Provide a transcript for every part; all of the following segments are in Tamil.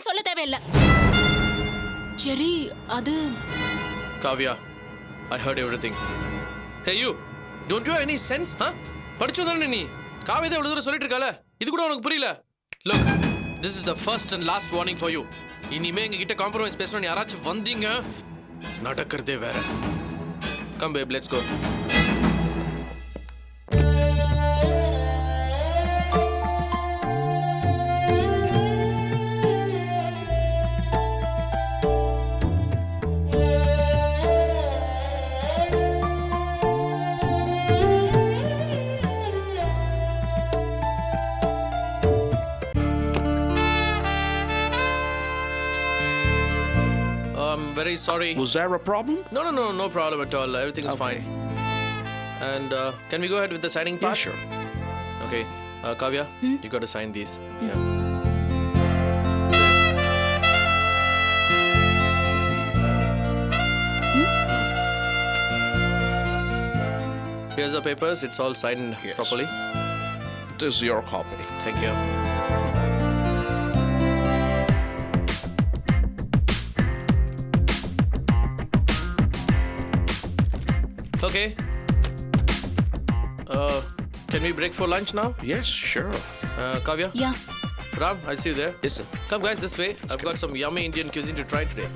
சொல்ல தேவையில்லை. சரி, அது Kavya, I heard everything. Hey you, don't you have any sense? படிச்சதானே நீ? காவ்யா தான் இவ்வளவு தூரம் சொல்லிட்டு இருக்கால, இது கூட உனக்கு புரியல? Look, this is the first and last warning for you. இனிமே எங்க கிட்ட காம்ப்ரமைஸ் பேசணும் யாராச்சும் வந்தீங்க, நடக்கிறதே வேற. Come babe, let's go. I'm very sorry. Was there a problem? No problem at all. Everything is fine. And can we go ahead with the signing part? Yeah, sure. Okay. Kavya, you got to sign these. Yeah. Here's the papers. It's all signed properly. This is your copy. Thank you. Okay. Can we break for lunch now? Yes, sure. Kavya? Yeah. Ram, I'll see you there. Yes, sir. Come guys, this way. I've got some yummy Indian cuisine to try today.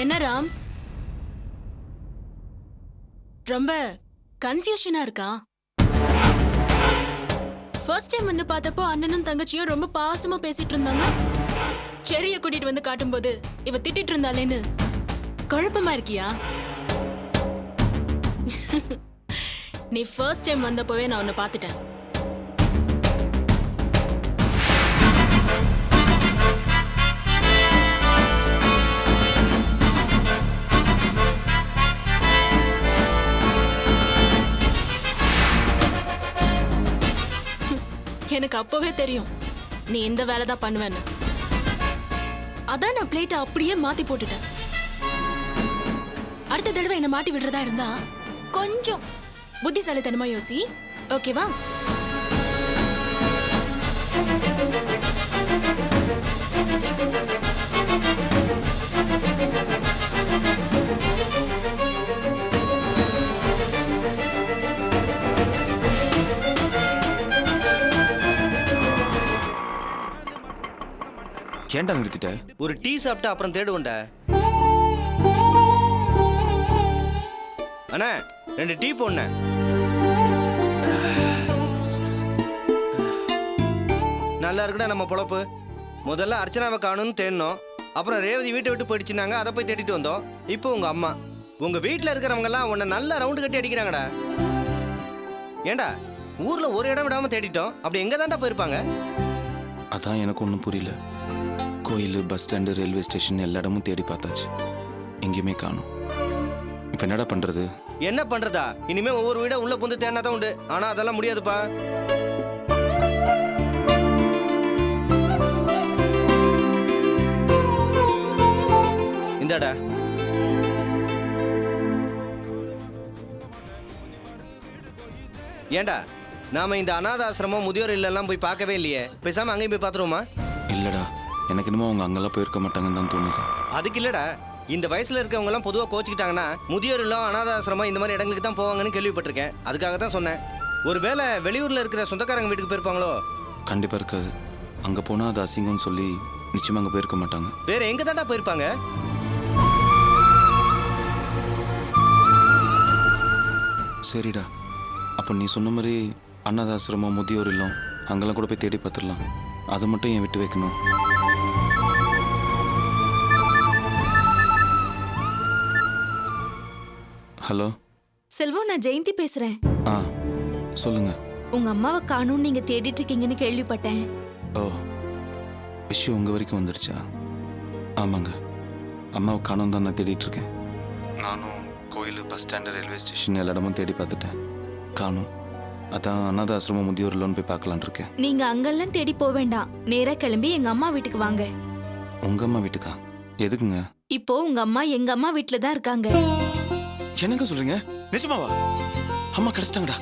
என்ன ராம், ரொம்ப கன்ஃபியூஷனா இருக்கா? ஃபர்ஸ்ட் டைம் வந்து பார்த்தப்போ அண்ணனும் தங்கச்சியும் ரொம்ப பாசமா பேசிட்டு இருந்தாங்க. செரிய கூட்டிட்டு வந்து காட்டும்போது இவ திட்டிட்டு இருந்தாலேன்னு குழப்பமா இருக்கியா? நீ ஃபர்ஸ்ட் டைம் வந்தப்போவே நான் உன்னை பார்த்துட்டேன். எனக்கு அப்பவே தெரியும் நீ இந்த வேலை தான் பண்ணுவேன்னு. அதான் நான் பிளேட்டை அப்படியே மாத்தி போட்டுட்டேன். அடுத்த தடவை என்ன மாட்டி விடுறதா இருந்தா கொஞ்சம் புத்திசாலித்தனமா யோசி, ஓகேவா? ஏன்டா நிறுத்திட்ட? ஒரு டீ சாப்பிட்டு அப்புறம் தேடுவோண்ட. அண்ணா 2 டீ போண்ண. நல்லா இருக்குடா நம்ம பொழப்பு. முதல்ல அர்ச்சனாவை காணும்னு தேடினோம், அப்புறம் ரேவதி வீட்டை விட்டு போயிடுச்சுனாங்க, அதை போய் தேடிட்டு வந்தோம். இப்போ உங்க அம்மா, உங்க வீட்டில் இருக்கிறவங்க எல்லாம் உன்னை நல்லா ரவுண்டு கட்டி அடிக்கிறாங்கடா. ஏண்டா ஊர்ல ஒரு இடம் விடாம தேடிட்டோம், அப்படி எங்க தான்டா போயிருப்பாங்க? அதான் எனக்கு ஒன்றும் புரியல. கோயில், பஸ் ஸ்டாண்டு, ரயில்வே ஸ்டேஷன் எல்லா இடமும் தேடி பார்த்தாச்சு, எங்கேயுமே காணும். இப்போ என்னடா பண்றது? என்ன பண்றதா? இனிமே ஒவ்வொரு வீட உள்ள புந்து தேடினா தான் உண்டு. ஆனா அதெல்லாம் முடியாதுப்பா. இந்தாடா. ஏண்டா நாம இந்த அநாத ஆசிரமம், முதியோர் இல்லெல்லாம் போய் பார்க்கவே இல்லையே, பேசாம அங்கேயும் போய் பார்த்துருவோமா? இல்லடா, எனக்கு என்னமோ அவங்க அங்கெல்லாம் போயிருக்க மாட்டாங்கன்னு தான் தோணுது. அதுக்கு இல்லடா, இந்த வயசுல இருக்கவங்க எல்லாம் பொதுவாக கோச்சிக்கிட்டாங்கன்னா முதியோர் இல்லம், அநாத ஆசிரமம் இந்த மாதிரி இடங்களுக்கு தான் போவாங்கன்னு கேள்விப்பட்டிருக்கேன். அதுக்காக தான் சொன்னேன். ஒருவேளை வெளியூர்ல இருக்கிற சொந்தக்காரங்க வீட்டுக்கு போயிருப்பாங்களோ? கண்டிப்பா இருக்காது. அங்க போனா அது அசிங்கம்னு சொல்லி நிச்சயமா அங்க போயிருக்க மாட்டாங்க. வேற எங்க தாண்டா போயிருப்பாங்க? சரிடா, அப்போ நீ சொன்ன மாதிரி அனாதாசிரமம், முதியோர் இல்லம் அங்கெல்லாம் கூட போய் தேடி பார்த்துடலாம். அதை மட்டும் ஏன் விட்டு வைக்கணும்? ஹலோ செல்வம், நான் ஜெயந்தி பேசுறேன். சொல்லுங்க. உங்க அம்மாவை காணும் நீங்க தேடிட்டு இருக்கீங்கன்னு கேள்விப்பட்டேன். ஓ, விஷயம் உங்க வரைக்கும் வந்துருச்சா? ஆமாங்க, அம்மாவை காணும் தான் நான் தேடிட்டு இருக்கேன். நானும் கோயில், பஸ் ஸ்டாண்டு, ரயில்வே ஸ்டேஷன் எல்லா இடமும் தேடி பார்த்துட்டேன், காணும். அதான் அநாத ஆசிரமம், முதியோர் இல்லம்னு போய் பார்க்கலான் இருக்கேன். நீங்க அங்கெல்லாம் தேடி போக வேண்டாம், நேரா கிளம்பி எங்க அம்மா வீட்டுக்கு வாங்க. உங்க அம்மா வீட்டுக்கா? எதுக்குங்க? இப்போ உங்க அம்மா எங்க அம்மா வீட்டுல தான் இருக்காங்க. என்னங்க சொல்றீங்க? நிஜமாவா? அம்மா கிடைச்சிட்டாங்கடா.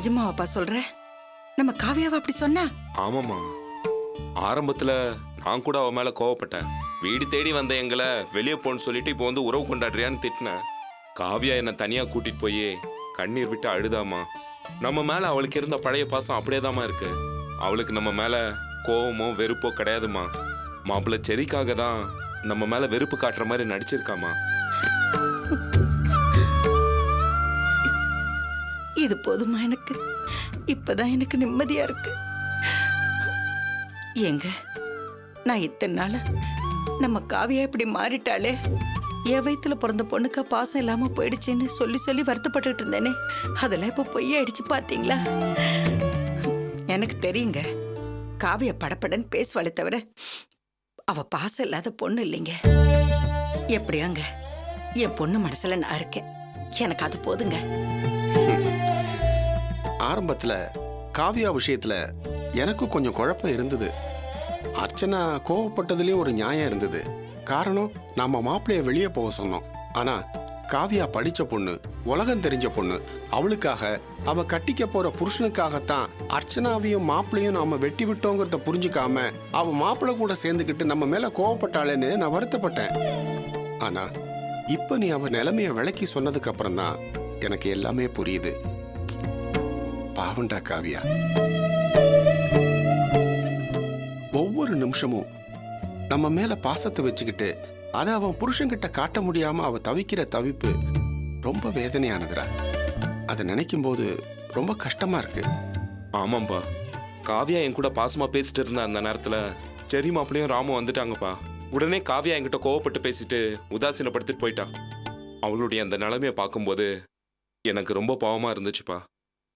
நிஜமாவாப்பா சொல்ற? நம்ம காவியாவை அப்படி சொன்னா? ஆமாம்மா, ஆரம்பத்துல நான் கூட அவ மேல கோவப்பட்டேன். வீடு தேடி வந்த எங்களை வெளியே போன்னு சொல்லிட்டு இப்போ வந்து உறவு கொண்டாடுறியான்னு திட்டினேன். காவியா என்னை தனியா கூட்டிட்டு போய் கண்ணீர் விட்டு அழுதாமா. நம்ம மேல அவளுக்கு இருந்த பழைய பாசம் அப்படியேதாம்மா இருக்கு. அவளுக்கு நம்ம மேல கோவமோ வெறுப்போ கிடையாதுமா. மாப்பிள்ளை செரிக்காக தான் நம்ம மேல வெறுப்பு காட்டுற மாதிரி நடிச்சிருக்காமா. இது போதுமா எனக்கு? இப்பதான் எனக்கு நிம்மதியா இருக்கு. ஏங்க, நான் இத்தனை நாள் நம்ம காவியா இப்படி மாறிட்டாளே, என் வயித்துல பிறந்த பொண்ணுக்கா பாசம் இல்லாம போயிடுச்சுன்னு சொல்லி சொல்லி வருத்தப்பட்டுட்டு இருந்தேனே, அதெல்லாம் இப்ப பொய்யாயிடுச்சு பாத்தீங்களா? எனக்கு தெரியுங்க, காவியா படப்படன்னு பேசுவாளே தவிர அவ பாசம் இல்லாத பொண்ணு இல்லைங்க. எப்படியாங்க என் பொண்ணு மனசுல நான் இருக்கேன், எனக்கு அது போதுங்க. ஆரம்பத்துல காவியா விஷயத்துல எனக்கும் கொஞ்சம் குழப்பம் இருந்தது. அர்ச்சனா கோவப்பட்டதுலயும் ஒரு நியாயம் இருந்தது. காரணம், நம்ம மாப்பிள்ளைய வெளியே போக சொன்னோம். ஆனா காவியா படிச்ச பொண்ணு, உலகம் தெரிஞ்ச பொண்ணு. அவளுக்காக, அவ கட்டிக்க போற புருஷனுக்காகத்தான் அர்ச்சனாவையும் மாப்பிள்ளையும் நாம வெட்டி விட்டோங்கிறத புரிஞ்சுக்காம அவ மாப்பிள்ளை கூட சேர்ந்துக்கிட்டு நம்ம மேல கோவப்பட்டாளேன்னு நான் வருத்தப்பட்டேன். ஆனா இப்ப நீ அவ நிலைமைய விளக்கி சொன்னதுக்கு அப்புறம் தான் எனக்கு எல்லாமே புரியுது. பாவண்டா காவியா, ஒவ்வொரு நிமிஷமும் நம்ம மேல பாசத்தை வச்சுக்கிட்டு அதை அவன் புருஷன்கிட்ட காட்ட முடியாம அவ தவிக்கிற தவிப்பு ரொம்ப வேதனையானதுடா. அதை நினைக்கும் போது ரொம்ப கஷ்டமா இருக்கு. ஆமாம்பா, காவியா என் கூட பாசமா பேசிட்டு இருந்த அந்த நேரத்துல செரி மாப்பிள்ளையும் ராமும் வந்துட்டாங்கப்பா. உடனே காவியா என்கிட்ட கோவப்பட்டு பேசிட்டு உதாசீனப்படுத்திட்டு போயிட்டா. அவளுடைய அந்த நிலைமையை பார்க்கும்போது எனக்கு ரொம்ப பாவமா இருந்துச்சுப்பா.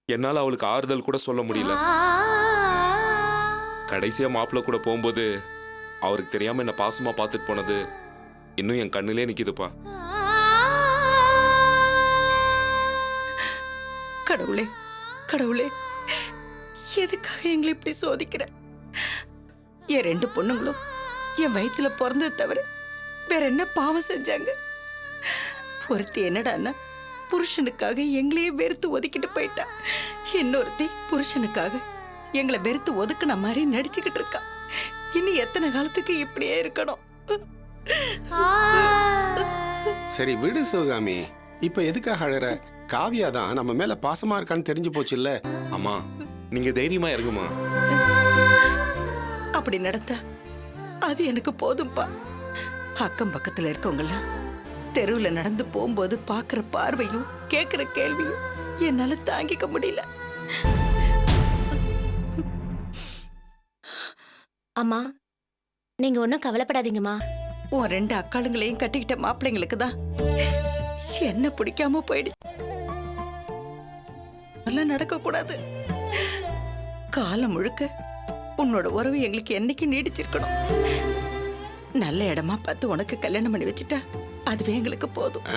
என்னால அவளுக்கு ஆறுதல் கூட சொல்ல முடியல. கடைசியா மாப்பிள்ளை கூட போகும்போது அவருக்கு தெரியாம என்ன பாசமா பார்த்துட்டு போனது இன்னும் என் கண்ணிலே நிக்குதுப்பா. கடவுளே, கடவுளே, எதுக்காக எங்களை இப்படி சோதிக்கிற? என் ரெண்டு பொண்ணுங்களும் என் வயித்துல பிறந்தது தவிர வேற என்ன பாவம் செஞ்சாங்க? ஒருத்தி என்னடான்னா புருஷனுக்காக எங்களையே வெறுத்து ஒதுக்கிட்டு போயிட்டா. இன்னொருத்தி புருஷனுக்காக எங்களை வெறுத்து ஒதுக்குன மாதிரி நடிச்சுக்கிட்டு இருக்கா. இன்னும் எத்தனை காலத்துக்கு இப்படியே இருக்கணும்? சரி விடு சிவகாமி, இப்ப எதுக்காக அழற? காவியா தான் நம்ம மேல பாசமா இருக்கான்னு தெரிஞ்சு போச்சு இல்ல? அம்மா, நீங்க தைரியமா இருங்கம்மா. அப்படி நடந்தா அது எனக்கு போதும்பா. அக்கம் பக்கத்துல இருக்கவங்கலாம் தெருவுல நடந்து போகும்போது பாக்குற பார்வையும் கேக்குற கேள்வியும் என்னால தாங்கிக்க முடியல. அம்மா, நீங்க ஒன்னும் கவலைப்படாதீங்கம்மா. உன் ரெண்டு அக்காளுங்களையும் கட்டிக்கிட்ட மாப்பிள்ளைங்களுக்கு தான் என்ன பிடிக்காம போயிடுச்சு. அதெல்லாம் நடக்க கூடாது. காலம் முழுக்க உன்னோட உறவு எங்களுக்கு என்னைக்கு நீடிச்சிருக்கணும். நல்ல இடமா பார்த்து உனக்கு கல்யாணம் பண்ணி வச்சுட்டா அதுவே எங்களுக்கு போதும்.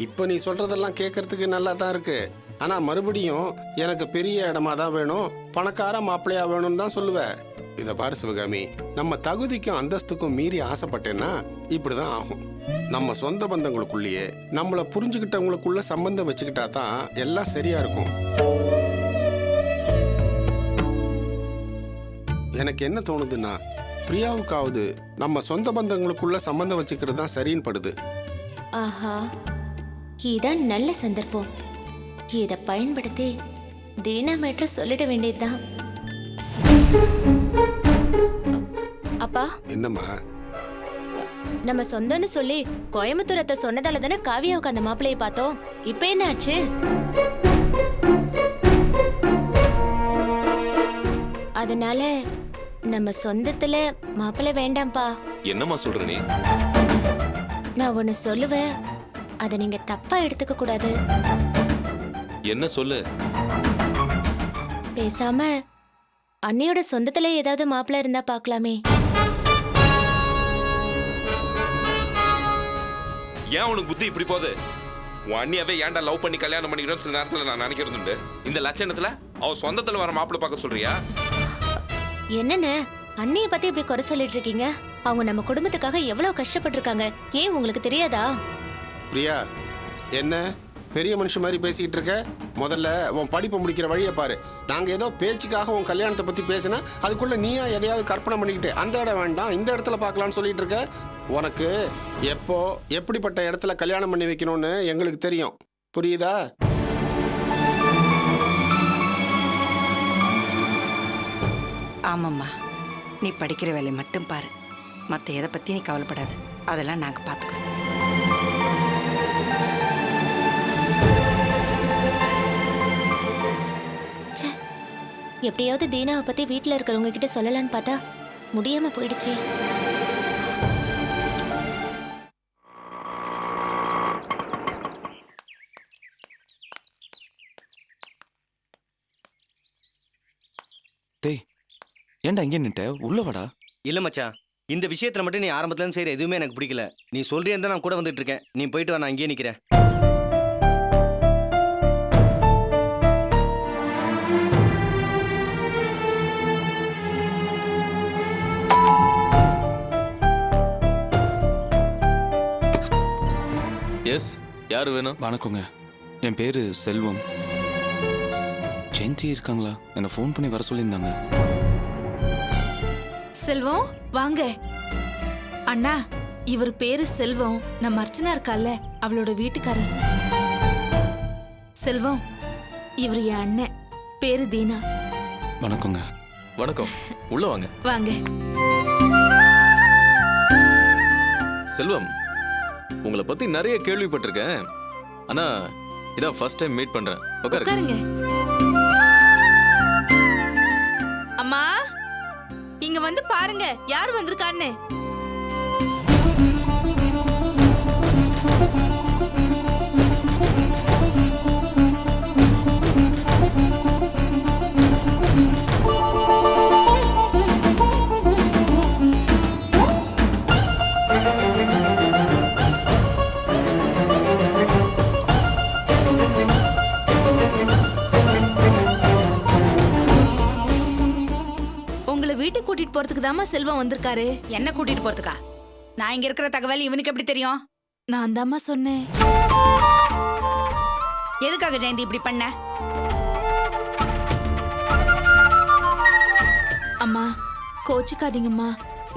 இப்ப நீ சொல்றதெல்லாம் கேட்கறதுக்கு நல்லா தான் இருக்கு. ஆனா மறுபடியும் எனக்கு பெரிய இடமா தான் வேணும், பணக்கார மாப்பிள்ளையா வேணும்னு தான் சொல்லுவேன். இத பாரு சிவகாமி, நம்ம தகுதிக்கும் அந்தஸ்துக்கும் மீறி ஆசைப்பட்டேன்னா இப்படிதான் ஆகும். நம்ம சொந்த பந்தங்களுக்குள்ளேயே நம்மள புரிஞ்சுக்கிட்டவங்களுக்குள்ள சம்பந்தம் வச்சுக்கிட்டா தான் எல்லாம் சரியா இருக்கும். எனக்கு என்ன தோணுதுன்னா, பிரியாவுக்காவது நம்ம சொந்த பந்தங்களுக்குள்ள சம்பந்தம் வச்சுக்கிறது தான் சரின்னு படுது. ஆஹா, இதான் நல்ல சந்தர்ப்பம். இத பயன்படுத்தி தீனாமேற்ற சொல்லிட வேண்டியதுதான். அப்பா, என்னம்மா? நம்ம சொந்தம்னு சொல்லி கோயம்புத்தூரத்தை சொன்னதால தானே காவியாவுக்கு அந்த மாப்பிள்ளையை பார்த்தோம். இப்ப என்ன ஆச்சு? அதனால நம்ம சொந்தத்துல மாப்பிள்ளை வேண்டாம்ப்பா. என்னம்மா சொல்ற நீ? நான் ஒன்னு சொல்லுவேன், அதை நீங்க தப்பா எடுத்துக்க கூடாது. என்ன சொல்லு? பேசாம அண்ணியோட சொந்தத்துல ஏதாவது மாப்பிள்ளை இருந்தா பார்க்கலாமே. ஏன் உனக்கு புத்தி இப்படி போகுது? உன் அண்ணியாவே ஏன்டா லவ் பண்ணி கல்யாணம் பண்ணிக்கிறோம் சில நேரத்துல நான் நினைக்கிறது. இந்த லட்சணத்துல அவ சொந்தத்துல வர மாப்பிள்ளை பார்க்க சொல்றியா? என்னன்னு அண்ணிய பத்தி இப்படி குறை சொல்லிட்டு இருக்கீங்க? அவங்க நம்ம குடும்பத்துக்காக எவ்வளவு கஷ்டப்பட்டு இருக்காங்க. ஏன் உங்களுக்கு தெரியாதா? பிரியா, என்ன பெரிய மனுஷன் மாதிரி பேசிக்கிட்டு இருக்க? முதல்ல உன் படிப்பை முடிக்கிற வழியை பாரு. நாங்கள் ஏதோ பேச்சுக்காக உன் கல்யாணத்தை பற்றி பேசினா அதுக்குள்ளே நீயா எதையாவது கற்பனை பண்ணிக்கிட்டு அந்த இடம் வேண்டாம் இந்த இடத்துல பார்க்கலான்னு சொல்லிட்டு இருக்க. உனக்கு எப்போ எப்படிப்பட்ட இடத்துல கல்யாணம் பண்ணி வைக்கணும்னு எங்களுக்கு தெரியும், புரியுதா? ஆமாம்மா, நீ படிக்கிற வேலையை மட்டும் பாரு. மற்ற எதை பற்றி நீ கவலைப்படாது, அதெல்லாம் நாங்கள் பார்த்துக்கிறோம். எப்படியாவது தீனாவை பத்தி வீட்ல இருக்கிறவங்க கிட்ட சொல்லலான்னு பார்த்தா முடியாம போயிடுச்சே. டேய், ஏன்டா இங்கே நின்ட்ட? உள்ள வாடா. இல்லை மச்சான், இந்த விஷயத்தில் மட்டும் நீ ஆரம்பத்துலேருந்து செய்கிற எதுவுமே எனக்கு பிடிக்கல. நீ சொல்றியா தான் நான் கூட வந்துட்டு இருக்கேன். நீ போயிட்டு வா, நான் அங்கேயே நிற்கிறேன். எஸ், யார் வேணும்? வணக்கங்க, என் பேரு செல்வம். ஜெயந்தி இருக்காங்களா? என்னை ஃபோன் பண்ணி வர சொல்லியிருந்தாங்க. செல்வம் வாங்க. அண்ணா, இவர் பேரு செல்வம். நம்ம அர்ச்சனா இருக்கால, அவளோட வீட்டுக்காரர். செல்வம், இவர் என் அண்ணன், பேரு தீனா. வணக்கங்க. வணக்கம், உள்ள வாங்க. வாங்க. செல்வம், உங்களை பத்தி நிறைய கேள்விப்பட்டிருக்கேன். ஆனா இதான் ஃபர்ஸ்ட் டைம் மீட் பண்றேன். உட்காருங்க. அம்மா, இங்க வந்து பாருங்க யார் வந்திருக்கான்னு. உங்களை வீட்டுக்கு கூட்டிட்டு போறதுக்கு தாமா செல்வம் வந்திருக்காரு. என்ன கூட்டிட்டு போறதுக்கா? நான் இங்க இருக்கிற தகவல் இவனுக்கு எப்படி தெரியும்? நான் தாம்மா சொன்னேன். எதுக்காக ஜெயந்தி இப்படி பண்ண? அம்மா, கோச்சுக்காதீங்கம்மா.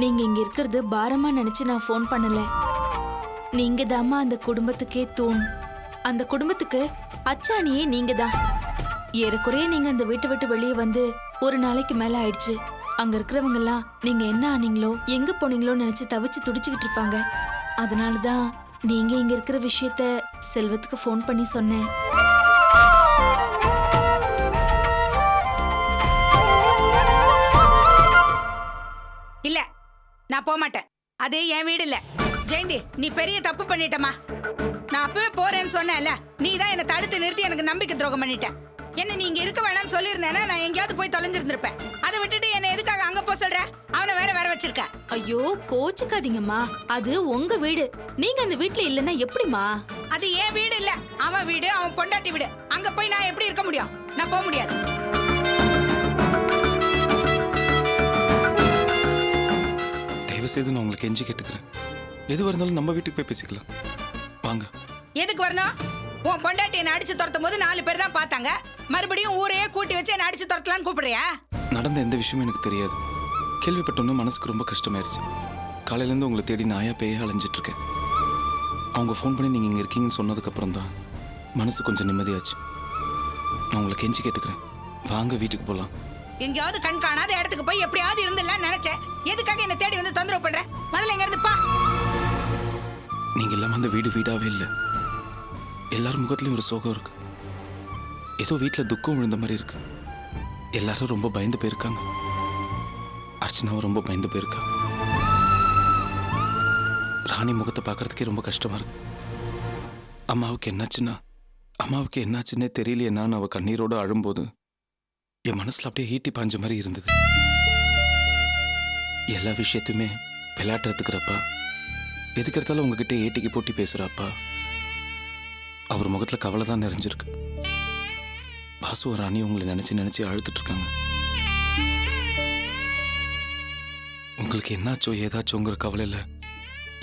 நீங்க இங்க இருக்கிறது பாரமா நினைச்சு நான் ஃபோன் பண்ணல. நீங்க தாம்மா அந்த குடும்பத்துக்கே தூண். அந்த குடும்பத்துக்கு அச்சாணியே நீங்க தான். ஏறக்குறைய நீங்க அந்த வீட்டை விட்டு வெளியே வந்து ஒரு நாளைக்கு மேல ஆயிடுச்சு. அங்க இருக்கிறவங்க எல்லாம் நீங்க என்ன ஆனீங்களோ எங்க போனீங்களோ நினைச்சு தவிச்சு துடிச்சுக்கிட்டு இருப்பாங்க. அதனாலதான் நீங்க இங்க இருக்கிற விஷயத்த செல்வத்துக்கு ஃபோன் பண்ணி சொன்னேன். இல்ல, நான் போக மாட்டேன். அது என் வீடு இல்ல. ஜெயந்தி, நீ பெரிய தப்பு பண்ணிட்டமா. நான் அப்பவே போறேன்னு சொன்னேன்ல, நீ தான் என்னை தடுத்து நிறுத்தி எனக்கு நம்பிக்கை துரோகம் பண்ணிட்ட. என்ன நீ இங்க இருக்க வேணாம்னு சொல்லியிருந்தேன்னா நான் எங்கேயாவது போய் தொலைஞ்சிருந்திருப்பேன். அதை விட்டுட்டு என்ன எதுக்காக அங்க போ சொல்ற? அவனை வேற வச்சிருக்க. ஐயோ, கோச்சுக்காதீங்கம்மா. அது உங்க வீடு. நீங்க அந்த வீட்டுல இல்லன்னா எப்படிமா? அது என் வீடு இல்ல, அவன் வீடு, அவன் பொண்டாட்டி வீடு. அங்க போய் நான் எப்படி இருக்க முடியும்? நான் போக முடியாது. தயவு செய்து நான் உங்களுக்கு கெஞ்சி கேட்டுக்கிறேன். எதுவாக இருந்தாலும் நம்ம வீட்டுக்கு போய் பேசிக்கலாம். வாங்க. எதுக்கு வரணும்? உன் பொண்டாட்டி என்ன அடிச்சு துரத்தும் போது 4 பேர் தான் பார்த்தாங்க. மறுபடியும் ஊரையே கூட்டி வச்சு என்ன அடிச்சு துரத்தலான்னு கூப்பிடுறியா? நடந்த எந்த விஷயமும் எனக்கு தெரியாது. கேள்விப்பட்டோன்னு மனசுக்கு ரொம்ப கஷ்டமாயிருச்சு. காலையிலேருந்து உங்களை தேடி நாயா பேய அலைஞ்சிட்டு இருக்கேன். அவங்க ஃபோன் பண்ணி நீங்கள் இங்கே இருக்கீங்கன்னு சொன்னதுக்கப்புறம் தான் மனசு கொஞ்சம் நிம்மதியாச்சு. நான் உங்களை கெஞ்சி கேட்டுக்கிறேன், வாங்க வீட்டுக்கு போகலாம். எங்கேயாவது கண் காணாத இடத்துக்கு போய் எப்படியாவது இருந்துடலாம்னு நினைச்சேன். எதுக்காக என்ன தேடி வந்து தொந்தரவு பண்ற? முதல்ல எங்க இருந்து பா. நீங்கள் இல்லாமல் அந்த வீடு வீடாகவே இல்லை. எல்லாரும் முகத்துலையும் ஒரு சோகம் இருக்கு. ஏதோ வீட்டில் துக்கம் விழுந்த மாதிரி இருக்கு. எல்லாரும் ரொம்ப பயந்து போயிருக்காங்க. அர்ச்சனாவும் ரொம்ப பயந்து போயிருக்கா. ராணி முகத்தை பார்க்கறதுக்கே ரொம்ப கஷ்டமா இருக்கு. அம்மாவுக்கு என்னாச்சுன்னே தெரியலையேன்னு அவ கண்ணீரோடு அழும்போது என் மனசுல அப்படியே ஈட்டி பாஞ்ச மாதிரி இருந்தது. எல்லா விஷயத்தையுமே விளையாட்டுறதுக்குறப்பா, எதுக்கு எடுத்தாலும் உங்ககிட்ட ஏட்டிக்கு போட்டி பேசுறப்பா. அவர் முகத்துல கவலை தான் நிறைஞ்சிருக்கு. பாசு ராணி உங்களை நினைச்சு அழுதுட்டு இருக்காங்க. உங்களுக்கு என்னாச்சோ ஏதாச்சோங்கிற கவலையில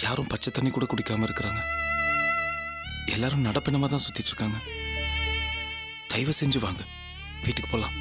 யாரும் பச்சை தண்ணி கூட குடிக்காம இருக்கிறாங்க. எல்லாரும் நடப்பினமா தான் சுத்திட்டு இருக்காங்க. தயவு செஞ்சு வாங்க, வீட்டுக்கு போலாம்.